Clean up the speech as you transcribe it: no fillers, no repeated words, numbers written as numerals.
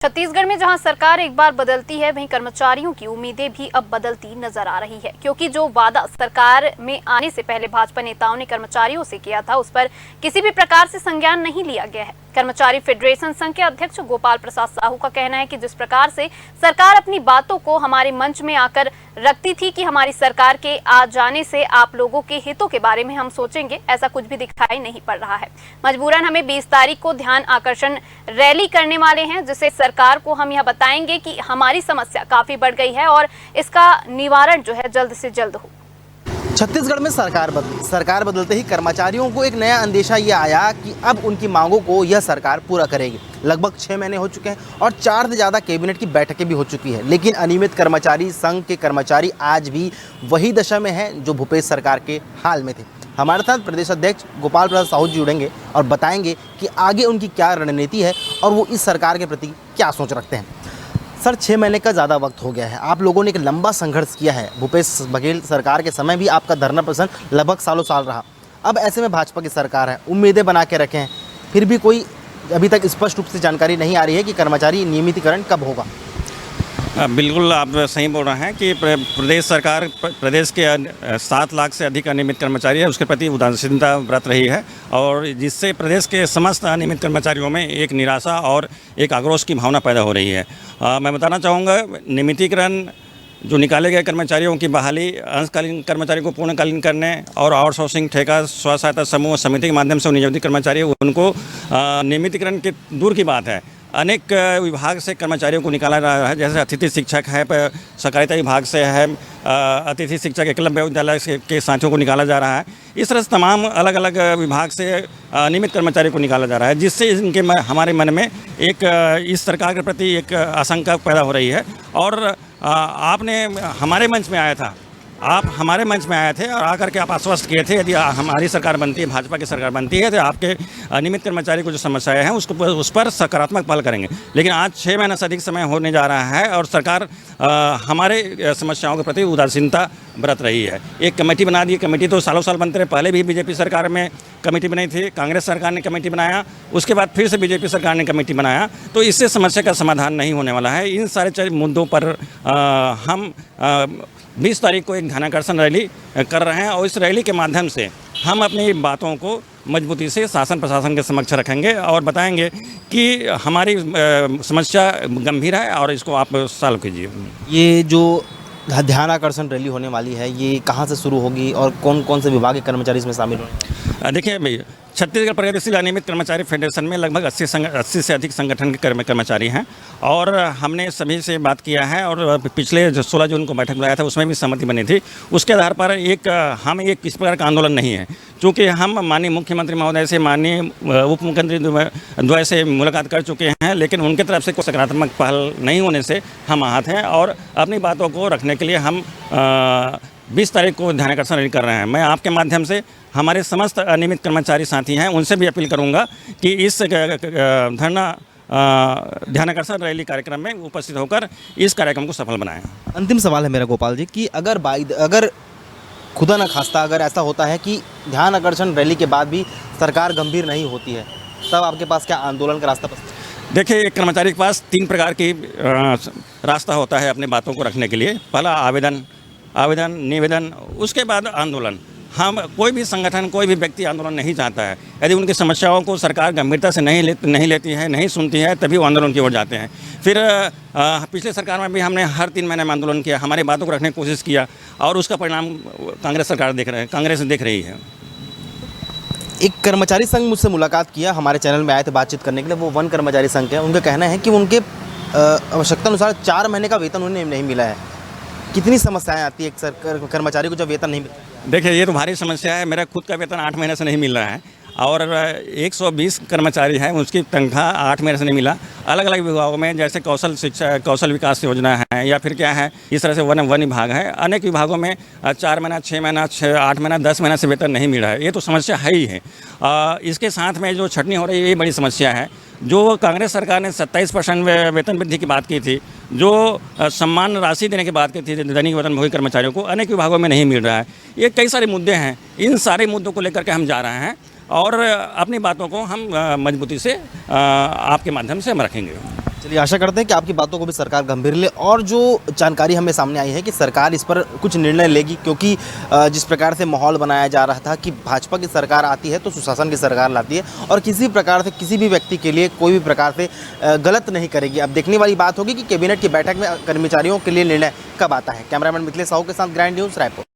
छत्तीसगढ़ में जहां सरकार एक बार बदलती है, वहीं कर्मचारियों की उम्मीदें भी अब बदलती नजर आ रही है, क्योंकि जो वादा सरकार में आने से पहले भाजपा नेताओं ने कर्मचारियों से किया था, उस पर किसी भी प्रकार से संज्ञान नहीं लिया गया है। कर्मचारी फेडरेशन संघ के अध्यक्ष गोपाल प्रसाद साहू का कहना है कि जिस प्रकार से सरकार अपनी बातों को हमारे मंच में आकर रखती थी कि हमारी सरकार के आ जाने से आप लोगों के हितों के बारे में हम सोचेंगे, ऐसा कुछ भी दिखाई नहीं पड़ रहा है। मजबूरन हमें 20 तारीख को ध्यान आकर्षण रैली करने वाले हैं, जिससे सरकार को हम यह बताएंगे कि हमारी समस्या काफी बढ़ गई है और इसका निवारण जो है जल्द से जल्द हो। छत्तीसगढ़ में सरकार बदलते ही कर्मचारियों को एक नया अंदेशा ये आया कि अब उनकी मांगों को यह सरकार पूरा करेगी। लगभग 6 महीने हो चुके हैं और 4 से ज़्यादा कैबिनेट की बैठकें भी हो चुकी है, लेकिन अनियमित कर्मचारी संघ के कर्मचारी आज भी वही दशा में हैं जो भूपेश सरकार के हाल में थे। हमारे साथ प्रदेश अध्यक्ष गोपाल प्रसाद साहू जी जुड़ेंगे और बताएंगे कि आगे उनकी क्या रणनीति है और वो इस सरकार के प्रति क्या सोच रखते हैं। सर, 6 महीने का ज़्यादा वक्त हो गया है, आप लोगों ने एक लंबा संघर्ष किया है। भूपेश बघेल सरकार के समय भी आपका धरना प्रदर्शन लगभग सालों साल रहा। अब ऐसे में भाजपा की सरकार है, उम्मीदें बना के रखे हैं, फिर भी कोई अभी तक स्पष्ट रूप से जानकारी नहीं आ रही है कि कर्मचारी नियमितीकरण कब होगा। बिल्कुल आप सही बोल रहे हैं कि प्रदेश सरकार प्रदेश के 7 लाख से अधिक अनियमित कर्मचारी है, उसके प्रति उदासीनता बरत रही है और जिससे प्रदेश के समस्त अनियमित कर्मचारियों में एक निराशा और एक आक्रोश की भावना पैदा हो रही है। मैं बताना चाहूँगा, नियमितीकरण जो निकाले गए कर्मचारियों की बहाली, अंशकालीन कर्मचारी को पूर्णकालीन करने और आउटसोर्सिंग, ठेका, स्व सहायता समूह, समिति के माध्यम से नियोजित कर्मचारी उनको नियमितीकरण के दूर की बात है, अनेक विभाग से कर्मचारियों को निकाला जा रहा है। जैसे अतिथि शिक्षक है, सहकारिता विभाग से है, अतिथि शिक्षक एकलव्य विद्यालय के साथियों को निकाला जा रहा है। इस तरह से तमाम अलग अलग विभाग से नियमित कर्मचारी को निकाला जा रहा है, जिससे इनके हमारे मन में एक इस सरकार के प्रति एक आशंका पैदा हो रही है। और आपने हमारे मंच में आया था, आप हमारे मंच में आए थे और आकर के आप आश्वस्त किए थे यदि हमारी सरकार बनती है, भाजपा की सरकार बनती है, तो आपके नियमित कर्मचारी को जो समस्याएं हैं उस पर सकारात्मक पहल करेंगे। लेकिन आज 6 महीने से अधिक समय होने जा रहा है और सरकार हमारे समस्याओं के प्रति उदासीनता बरत रही है। एक कमेटी बना दी, कमेटी तो सालों साल बनते रहे, पहले भी बीजेपी सरकार में कमेटी बनाई थी, कांग्रेस सरकार ने कमेटी बनाया, उसके बाद फिर से बीजेपी सरकार ने कमेटी बनाया, तो इससे समस्या का समाधान नहीं होने वाला है। इन सारे मुद्दों पर हम 20 तारीख को एक ध्यानाकर्षण रैली कर रहे हैं और इस रैली के माध्यम से हम अपनी बातों को मजबूती से शासन प्रशासन के समक्ष रखेंगे और बताएंगे कि हमारी समस्या गंभीर है और इसको आप सॉल्व कीजिए। ये जो ध्यानाकर्षण रैली होने वाली है, ये कहाँ से शुरू होगी और कौन कौन से विभाग के कर्मचारी इसमें शामिल होंगे? देखिए भैया, छत्तीसगढ़ प्रगतिशील अनियमित कर्मचारी फेडरेशन में लगभग 80 से अधिक संगठन के कर्मचारी हैं और हमने सभी से बात किया है और पिछले जो 16 जून को बैठक बुलाया था उसमें भी सहमति बनी थी। उसके आधार पर हम एक किसी प्रकार का आंदोलन नहीं है, चूँकि हम माननीय मुख्यमंत्री महोदय से, माननीय उप मुख्यमंत्री द्वय से मुलाकात कर चुके हैं, लेकिन उनके तरफ से कोई सकारात्मक पहल नहीं होने से हम आहत हैं और अपनी बातों को रखने के लिए हम 20 तारीख को ध्यानाकर्षण रैली कर रहे हैं। मैं आपके माध्यम से हमारे समस्त अनियमित कर्मचारी साथी हैं, उनसे भी अपील करूंगा कि इस ध्यानाकर्षण रैली कार्यक्रम में उपस्थित होकर इस कार्यक्रम को सफल बनाएं। अंतिम सवाल है मेरा गोपाल जी कि अगर खुदा न खास्ता अगर ऐसा होता है कि ध्यानाकर्षण रैली के बाद भी सरकार गंभीर नहीं होती है, तब आपके पास क्या आंदोलन का रास्ता बचता है? देखिए, एक कर्मचारी के पास 3 प्रकार की रास्ता होता है अपनी बातों को रखने के लिए। पहला आवेदन, निवेदन, उसके बाद आंदोलन। हम कोई भी संगठन, कोई भी व्यक्ति आंदोलन नहीं चाहता है। यदि उनकी समस्याओं को सरकार गंभीरता से नहीं लेती है, नहीं सुनती है, तभी वो आंदोलन की ओर जाते हैं। फिर पिछले सरकार में भी हमने हर 3 महीने में आंदोलन किया, हमारी बातों को रखने की कोशिश किया और उसका परिणाम कांग्रेस सरकार कांग्रेस देख रही है। एक कर्मचारी संघ मुझसे मुलाकात किया, हमारे चैनल में आए थे बातचीत करने के लिए, वो वन कर्मचारी संघ है। उनका कहना है कि उनके आवश्यकता अनुसार 4 महीने का वेतन उन्हें नहीं मिला है। कितनी समस्याएं आती है एक कर्मचारी को जब वेतन नहीं मिलता? देखिए, ये तो भारी समस्या है। मेरा खुद का वेतन 8 महीने से नहीं मिल रहा है और 120 कर्मचारी हैं, उसकी तनख्वाह 8 महीने से नहीं मिला। अलग अलग विभागों में जैसे कौशल विकास योजना है या फिर क्या है, इस तरह से वन विभाग है, अनेक विभागों में 4 महीना, 6 महीना, 8 महीना, 10 महीना से वेतन नहीं मिल रहा है। ये तो समस्या है ही है। इसके साथ में जो छटनी हो रही है, ये बड़ी समस्या है। जो कांग्रेस सरकार ने 27% वेतन वृद्धि की बात की थी, जो सम्मान राशि देने की बात की थी दैनिक वेतनभोगी कर्मचारियों को, अनेक विभागों में नहीं मिल रहा है। ये कई सारे मुद्दे हैं, इन सारे मुद्दों को लेकर के हम जा रहे हैं और अपनी बातों को हम मजबूती से आपके माध्यम से हम रखेंगे। चलिए आशा करते हैं कि आपकी बातों को भी सरकार गंभीर ले, और जो जानकारी हमें सामने आई है कि सरकार इस पर कुछ निर्णय लेगी, क्योंकि जिस प्रकार से माहौल बनाया जा रहा था कि भाजपा की सरकार आती है तो सुशासन की सरकार लाती है और किसी प्रकार से किसी भी व्यक्ति के लिए कोई भी प्रकार से गलत नहीं करेगी। अब देखने वाली बात होगी कि कैबिनेट की बैठक में कर्मचारियों के लिए निर्णय कब आता है। कैमरामैन मिथिलेश साहू के साथ ग्रैंड न्यूज़ रायपुर।